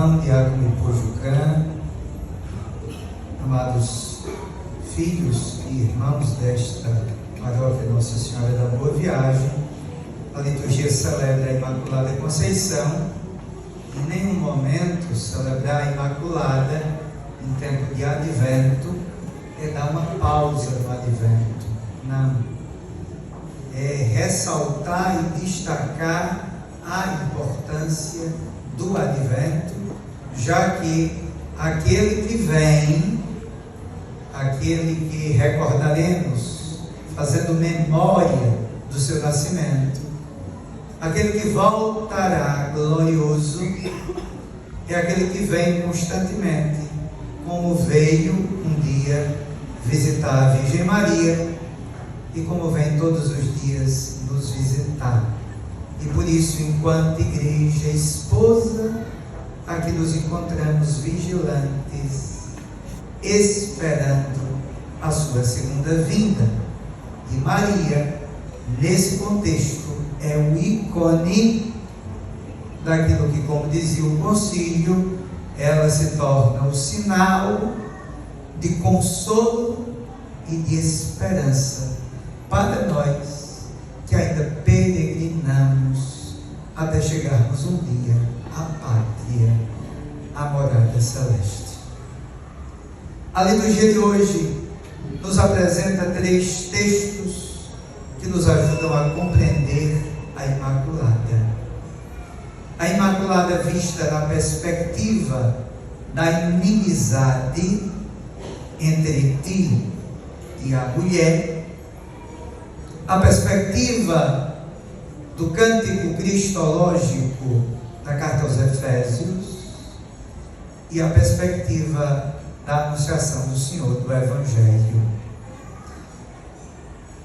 irmão Diácono Pojucã, amados filhos e irmãos desta paróquia Nossa Senhora da Boa Viagem, a liturgia celebra a Imaculada Conceição. Em nenhum momento celebrar a Imaculada em tempo de advento é dar uma pausa no advento, não. É ressaltar e destacar a importância do advento, já que aquele que vem, aquele que recordaremos fazendo memória do seu nascimento, aquele que voltará glorioso, é aquele que vem constantemente, como veio um dia visitar a Virgem Maria e como vem todos os dias nos visitar. E por isso, enquanto igreja esposa, aqui nos encontramos vigilantes, esperando a sua segunda vinda. E Maria, nesse contexto, é o ícone daquilo que, como dizia o concílio, ela se torna o sinal de consolo e de esperança para nós que ainda peregrinamos até chegarmos um dia à pátria, à morada celeste. A liturgia de hoje nos apresenta 3 textos que nos ajudam a compreender a Imaculada. A Imaculada vista na perspectiva da inimizade entre ti e a mulher, a perspectiva do cântico cristológico da carta aos Efésios e a perspectiva da anunciação do Senhor do Evangelho.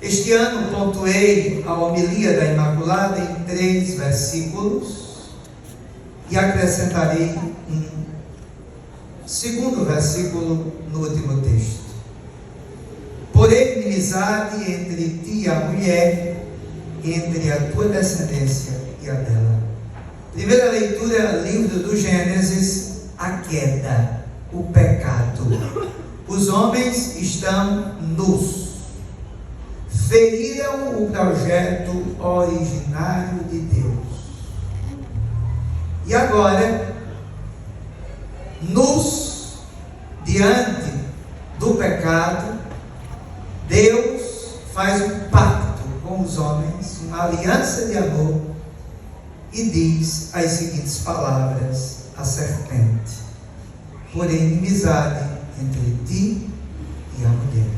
Este ano pontuei a homilia da Imaculada em 3 versículos e acrescentarei um segundo versículo no último texto. Porém, inimizade entre ti e a mulher, entre a tua descendência e a dela. Primeira leitura, livro do Gênesis, a queda, o pecado. Os homens estão nus. Feriram o projeto originário de Deus. E agora, nus, diante do pecado, Deus faz um pacto com os homens, uma aliança de amor, e diz as seguintes palavras à serpente: porém, inimizade entre ti e a mulher,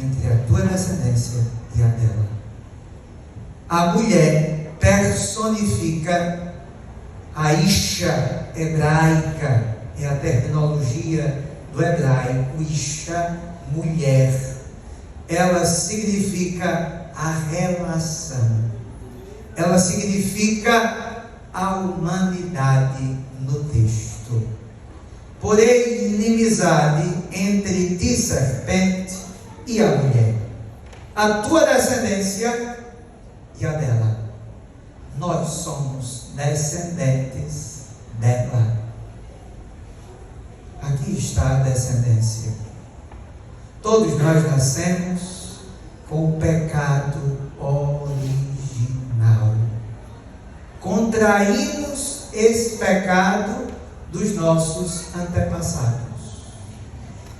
entre a tua descendência e a dela. A mulher personifica a Isha hebraica, é a terminologia do hebraico, Isha, mulher. Ela significa a relação, ela significa a humanidade no texto. Porém, inimizade entre ti, serpente, e a mulher, a tua descendência e a dela. Nós somos descendentes dela. Aqui está a descendência. Todos nós nascemos com o pecado original. Contraímos esse pecado dos nossos antepassados.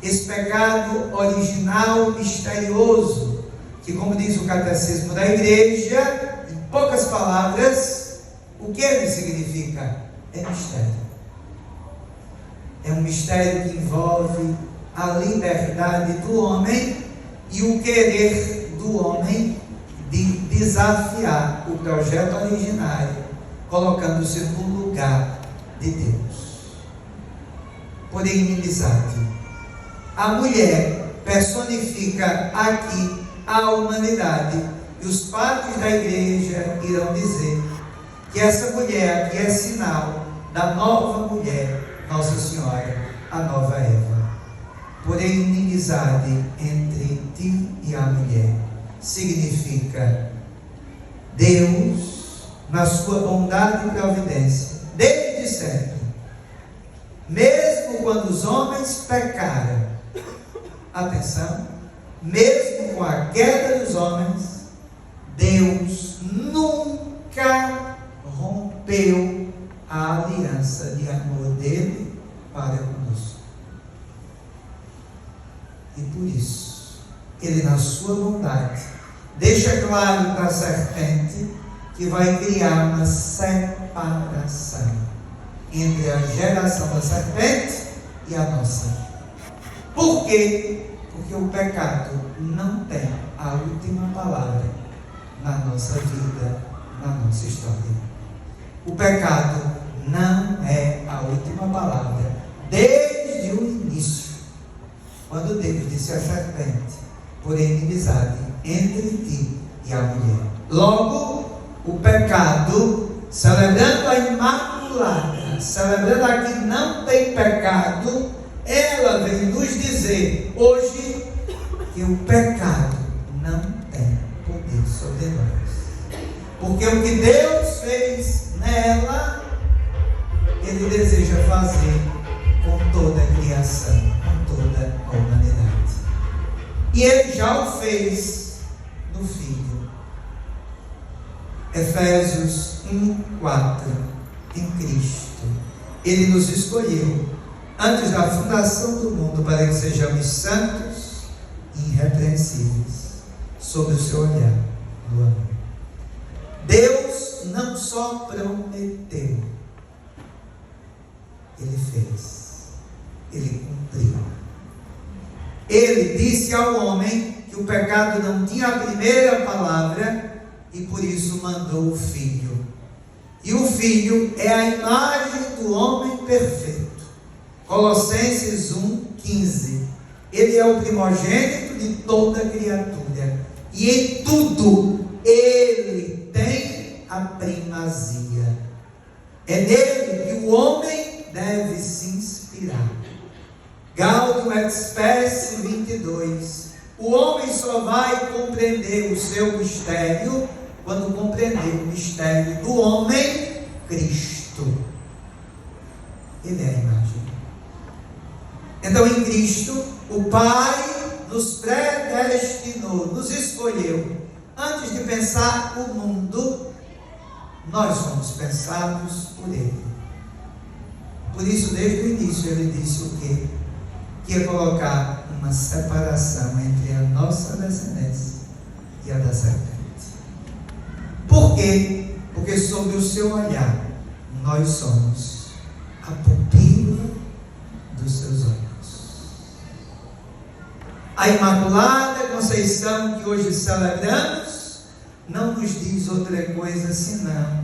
Esse pecado original misterioso, que, como diz o Catecismo da Igreja, em poucas palavras, o que ele significa? É mistério. É um mistério que envolve a liberdade do homem e o querer do homem de desafiar o projeto originário, colocando-se no lugar de Deus. Porém, inimizade. A mulher personifica aqui a humanidade, e os padres da igreja irão dizer que essa mulher aqui é sinal da nova mulher, Nossa Senhora, a nova Eva. Porém, inimizade entre ti e a mulher significa Deus, na sua bondade e providência, desde sempre, mesmo quando os homens pecaram. Atenção, mesmo com a queda dos homens, Deus nunca rompeu a aliança de amor dele para conosco. E por isso, ele, na sua bondade, deixa claro para a serpente que vai criar uma separação entre a geração da serpente e a nossa. Por quê? Porque o pecado não tem a última palavra na nossa vida, na nossa história. O pecado não é a última palavra desde o início, quando Deus disse à serpente: porém inimizade entre ti e a mulher. Logo, o pecado, celebrando a Imaculada, celebrando a que não tem pecado, ela vem nos dizer hoje que o pecado não tem poder sobre nós, porque o que Deus fez nela, Ele deseja fazer com toda a criação, com toda a humanidade. E Ele já o fez no Filho. Efésios 1:4. Em Cristo Ele nos escolheu antes da fundação do mundo para que sejamos santos e irrepreensíveis sob o seu olhar do amor. Deus não só prometeu, Ele fez, Ele cumpriu. Ele disse ao homem que o pecado não tinha a primeira palavra e por isso mandou o Filho. E o Filho é a imagem do homem perfeito. Colossenses 1:15. Ele é o primogênito de toda criatura. E em tudo Ele tem a primazia. É nele que o homem deve se inspirar. Gaudium et Spes 22. O homem só vai compreender o seu mistério quando compreender o mistério do homem, Cristo. Ele é a imagem. Então, em Cristo, o Pai nos predestinou, nos escolheu. Antes de pensar o mundo, nós fomos pensados por Ele. Por isso, desde o início, Ele disse o quê? Que ia colocar uma separação entre a nossa descendência e a da serpente. Por quê? Porque sob o seu olhar, nós somos a pupila dos seus olhos. A Imaculada Conceição que hoje celebramos não nos diz outra coisa senão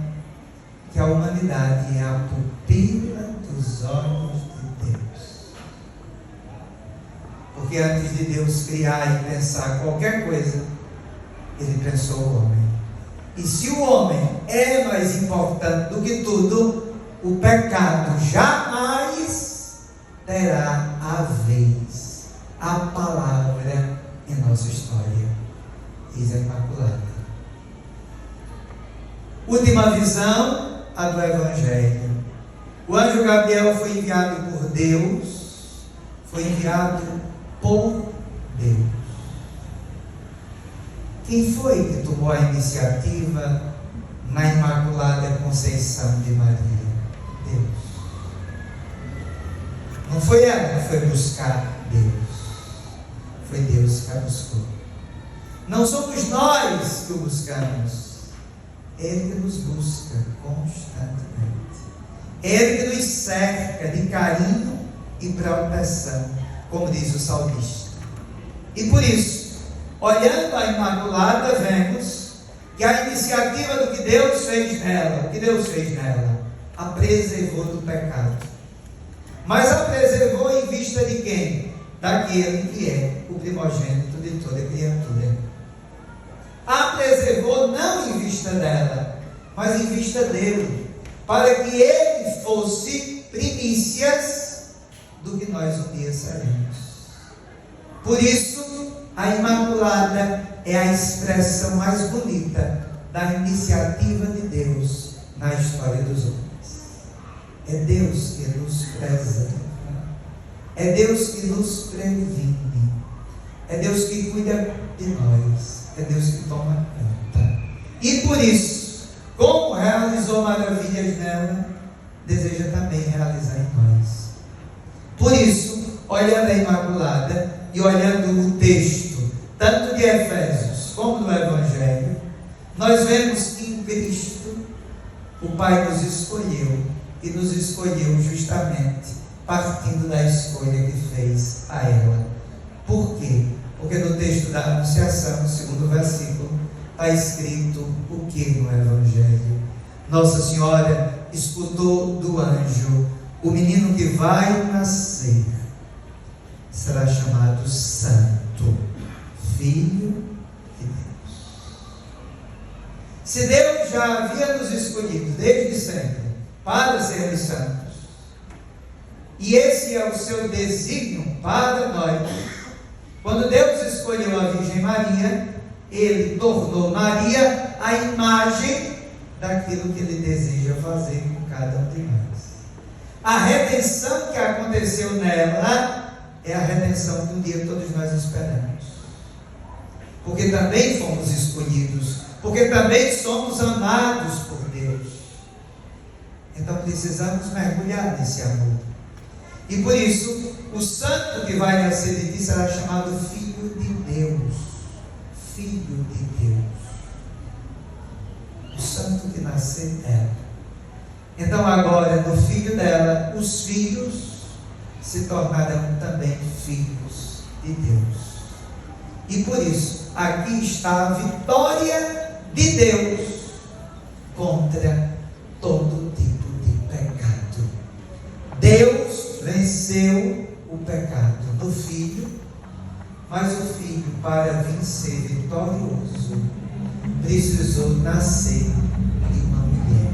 que a humanidade é a pupila dos olhos de Deus. Porque antes de Deus criar e pensar qualquer coisa, Ele pensou o homem. E se o homem é mais importante do que tudo, o pecado jamais terá a vez, a palavra em nossa história. Diz a Imaculada. Última visão, a do Evangelho. O anjo Gabriel foi enviado por Deus, foi enviado por Deus. Quem foi que tomou a iniciativa na Imaculada Conceição de Maria? Deus. Não foi ela que foi buscar Deus, foi Deus que a buscou. Não somos nós que o buscamos, Ele que nos busca constantemente. Ele que nos cerca de carinho e proteção, como diz o salmista. E por isso, olhando a Imaculada, vemos que a iniciativa do que Deus fez nela, a preservou do pecado. Mas a preservou em vista de quem? Daquele que é o primogênito de toda criatura. A preservou não em vista dela, mas em vista dele, para que ele fosse primícias do que nós um dia seremos. Por isso, a Imaculada é a expressão mais bonita da iniciativa de Deus na história dos homens. É Deus que nos preserva, é Deus que nos previne, é Deus que cuida de nós, é Deus que toma conta. E por isso, como realizou maravilhas nela, deseja também realizar em nós. Por isso, olhando a Imaculada e olhando o texto, tanto de Efésios como do Evangelho, nós vemos que em Cristo o Pai nos escolheu, e nos escolheu justamente partindo da escolha que fez a ela. Por quê? Porque no texto da Anunciação, no segundo versículo, está escrito o que no Evangelho? Nossa Senhora escutou do anjo: o menino que vai nascer será chamado Santo, Filho de Deus. Se Deus já havia nos escolhido desde sempre para sermos santos, e esse é o seu desígnio para nós, quando Deus escolheu a Virgem Maria, Ele tornou Maria a imagem daquilo que Ele deseja fazer com cada um de nós. A redenção que aconteceu nela é a redenção que um dia todos nós esperamos, porque também fomos escolhidos, porque também somos amados por Deus. Então precisamos mergulhar nesse amor. E por isso, o santo que vai nascer de ti será chamado Filho de Deus. Filho de Deus. O santo que nascer dela. Então agora, no filho dela, os filhos se tornarão também filhos de Deus. E por isso, aqui está a vitória de Deus contra todo tipo de pecado. Deus venceu o pecado do Filho, mas o Filho, para vencer vitorioso, precisou nascer de uma mulher,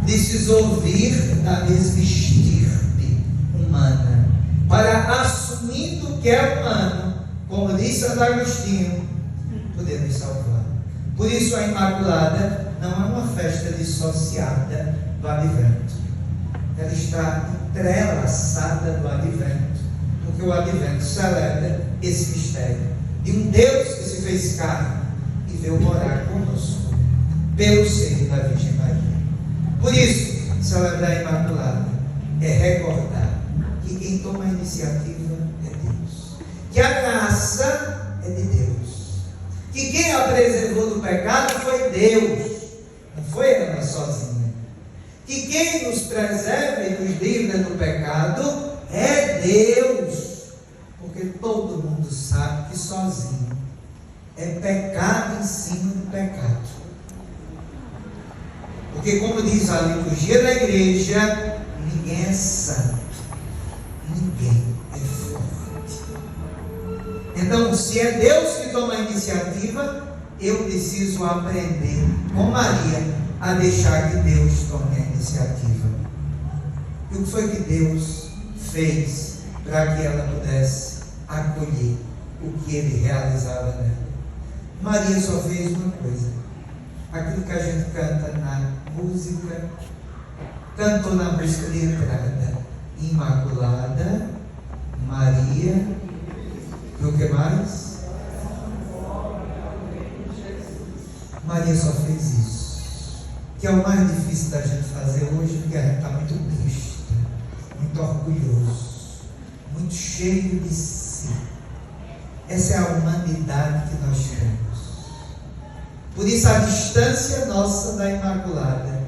precisou vir da mesma estirpe humana, para, assumindo o que é humano, como diz Santo Agostinho, poder nos salvar. Por isso a Imaculada não é uma festa dissociada do advento, ela está entrelaçada do advento, porque o advento celebra esse mistério de um Deus que se fez carne e veio morar conosco pelo seio da Virgem Maria. Por isso, celebrar a Imaculada é recordar que quem toma a iniciativa é Deus, que a graça é de Deus, que quem a preservou do pecado foi Deus, não foi ela sozinha. Que quem nos preserva e nos livra do pecado é Deus, porque todo mundo sabe que sozinho é pecado em cima de pecado. Porque, como diz a liturgia da igreja, ninguém é santo, ninguém é forte. Então, se é Deus que toma a iniciativa, eu preciso aprender com Maria a deixar que Deus tome a iniciativa. E o que foi que Deus fez para que ela pudesse acolher o que Ele realizava nela? Maria só fez uma coisa, aquilo que a gente canta na música, cantou na música de entrada: Imaculada Maria, e o que mais? Maria só fez isso, que é o mais difícil da gente fazer hoje, porque a gente está muito besta, muito orgulhoso, muito cheio de si. Essa é a humanidade que nós temos. Por isso a distância nossa da Imaculada.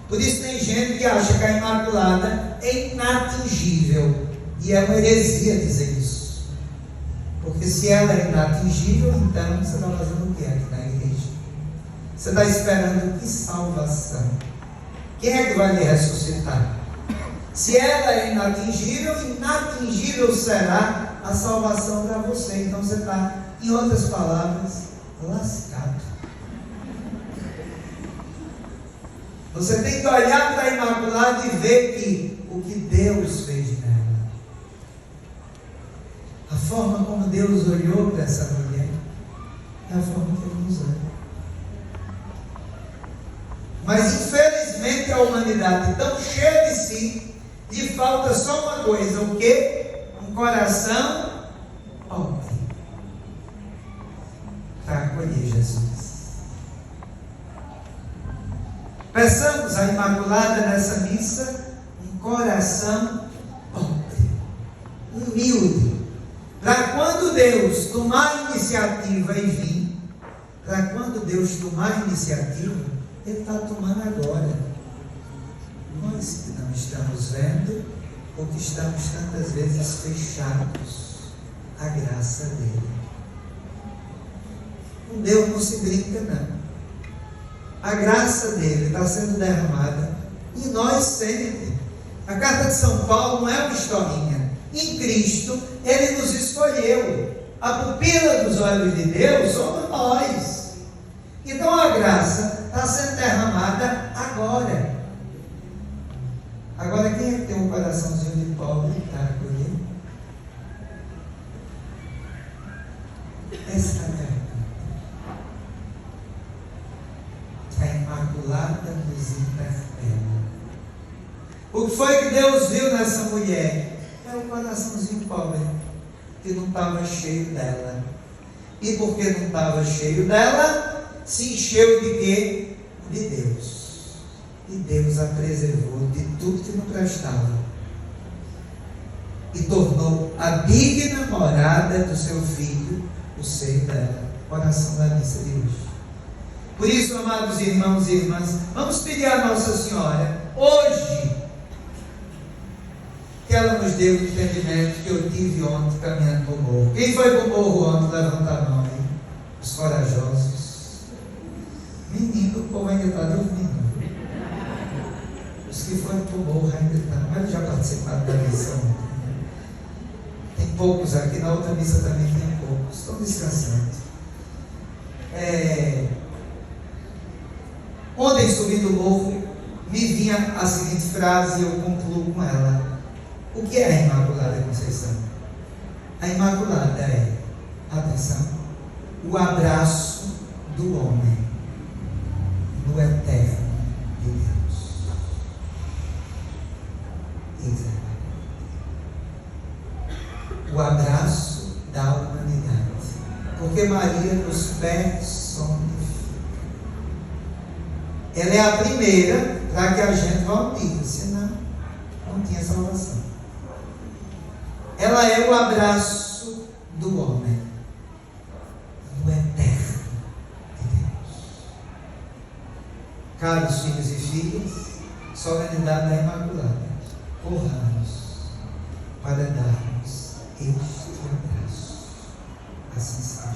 Por isso tem gente que acha que a Imaculada é inatingível, e é uma heresia dizer isso, porque se ela é inatingível, então você está fazendo o que aqui na igreja? Você está esperando que salvação? Quem é que vai lhe ressuscitar? Se ela é inatingível, inatingível será a salvação para você. Então você está, em outras palavras, lascado. Você tem que olhar para a Imaculada e ver que o que Deus fez nela, a forma como Deus olhou para essa mulher, é a forma que Ele nos olha. Mas infelizmente a humanidade tão cheia de si, Lhe falta só uma coisa, o quê? Um coração pobre para acolher Jesus. Peçamos à Imaculada nessa missa um coração pobre, humilde, para quando Deus tomar iniciativa e vir, para quando Deus tomar iniciativa, Ele está tomando agora. Nós que não estamos vendo, ou que estamos tantas vezes fechados à graça dele. Com Deus não se brinca, não. A graça dele está sendo derramada em nós sempre. A carta de São Paulo não é uma historinha. Em Cristo, Ele nos escolheu. A pupila dos olhos de Deus somos nós. Então a graça está sendo derramada agora. Agora, quem é que tem um coraçãozinho de pobre para acolher? Essa é a pergunta que a Imaculada nos interpela. O que foi que Deus viu nessa mulher? É o coraçãozinho pobre, que não estava cheio dela. E porque não estava cheio dela, se encheu de quê? De Deus. E Deus a preservou de tudo que não prestava. E tornou a digna morada do seu Filho o seio dela. Oração da missa de hoje. Por isso, amados irmãos e irmãs, vamos pedir a Nossa Senhora, hoje, que ela nos dê o entendimento que eu tive ontem caminhando para o morro. Quem foi para o morro ontem? Levanta a mão aí. Os corajosos. Menino, o povo ainda está dormindo. Os que foram para o morro ainda estão, mas já participaram da missa ontem. Tem poucos aqui, na outra missa também tem poucos. Estão descansando. Ontem, subindo o morro, me vinha a seguinte frase e eu concluo com ela. O que é a Imaculada Conceição? A Imaculada é, atenção, o abraço do homem no eterno de Deus. O abraço da humanidade. Porque Maria nos personifica. Ela é a primeira para que a gente valide, senão não tinha salvação. Ela é o abraço do homem no eterno de Deus. Caros filhos e filhas, solenidade da Imaculada, corramos para darmos este abraço. Assim seja.